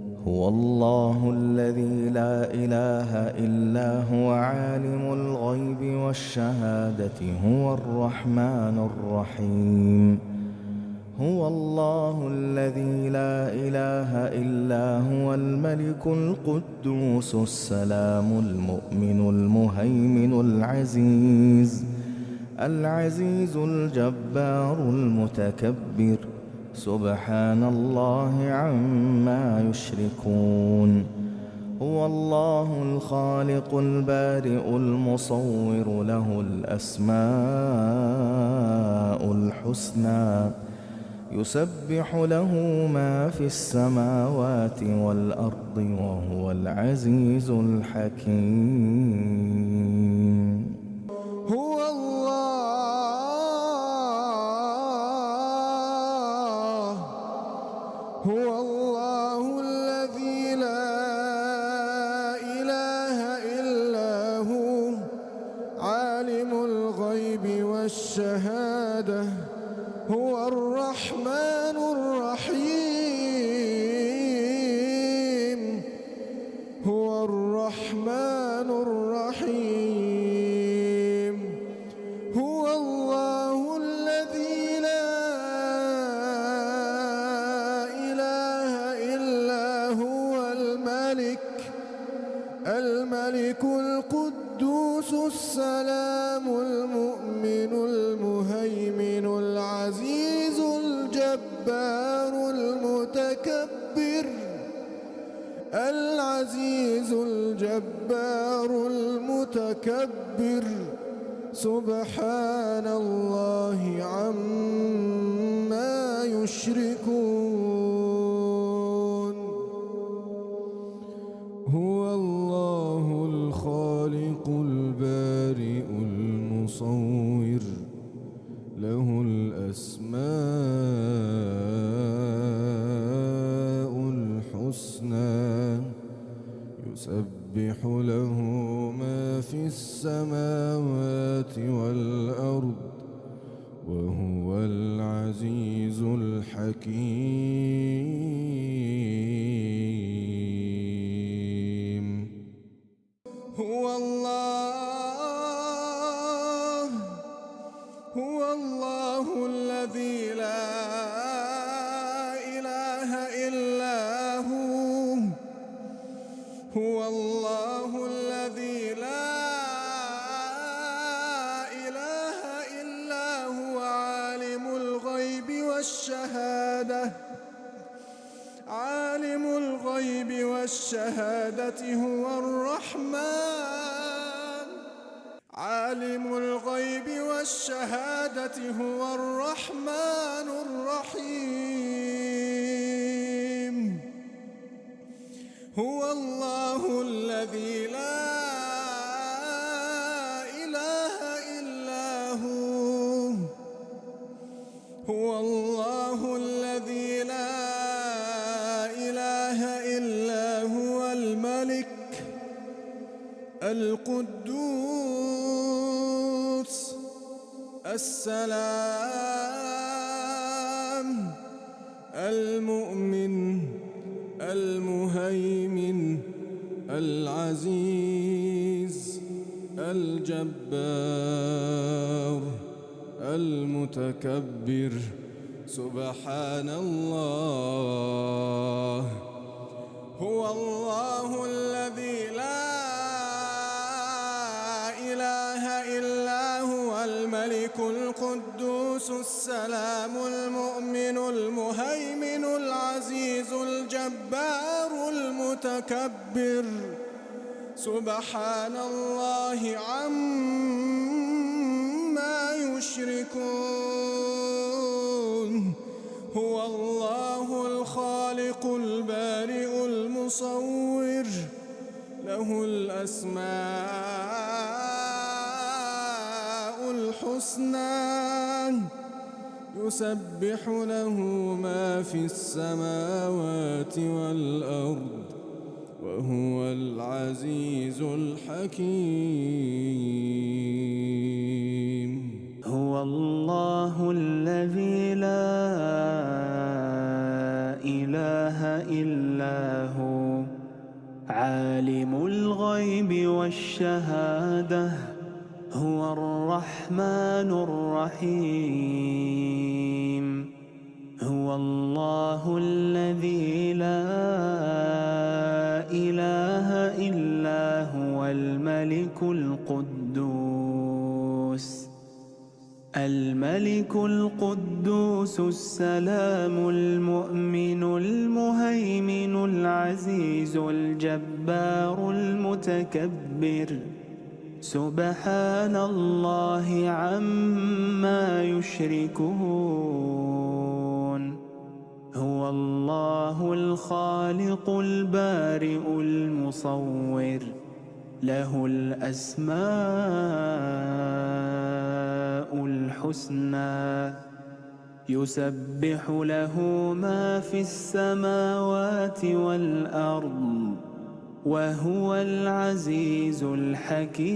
هو الله الذي لا إله إلا هو عالم الغيب والشهادة هو الرحمن الرحيم. هو الله الذي لا إله إلا هو الملك القدوس السلام المؤمن المهيمن العزيز الجبار المتكبر سبحان الله عما يشركون. هو الله الخالق البارئ المصور له الأسماء الحسنى يسبح له ما في السماوات والأرض وهو العزيز الحكيم. هو الله الذي لا إله إلا هو عالم الغيب والشهادة هو الرحمن الرحيم. هو الرحمن الرحيم. هو الله الذي لا إله إلا هو الملك القدوس السلام المؤمن المهيمن العزيز الجبار المتكبر سبحان الله عما يشركون. هو الله الخالق البارئ المصور له الأسماء الحسنى يسبح له ما في السماوات والأرض وهو العزيز الحكيم. هو الله الذي لا إله إلا هو. هو الله الذي لا إله إلا هو عالم الغيب والشهادة هو الرحمن الرحيم. هو الله الذي لا إله إلا هو. هو الله الذي لا إله إلا هو الملك القدوس السلام المؤمن المهيمن العزيز الجبار المتكبر سبحان الله. هو الله الذي لا إله إلا هو الملك القدوس السلام المؤمن المهيمن العزيز الجبار المتكبر سبحان الله عما يشركون. هو الله الخالق البارئ المصور له الأسماء الحسنى يسبح له ما في السماوات والأرض وهو العزيز الحكيم. هو الله الذي لا إله إلا إلا هو عالم الغيب والشهادة هو الرحمن الرحيم هو الله الذي لا إله إلا هو الملك القدوس السلام المؤمن المهيمن العزيز الجبار المتكبر سبحان الله عما يشركون هو الله الخالق البارئ المصور له الأسماء الحسنى يسبح له ما في السماوات والأرض وهو العزيز الحكيم.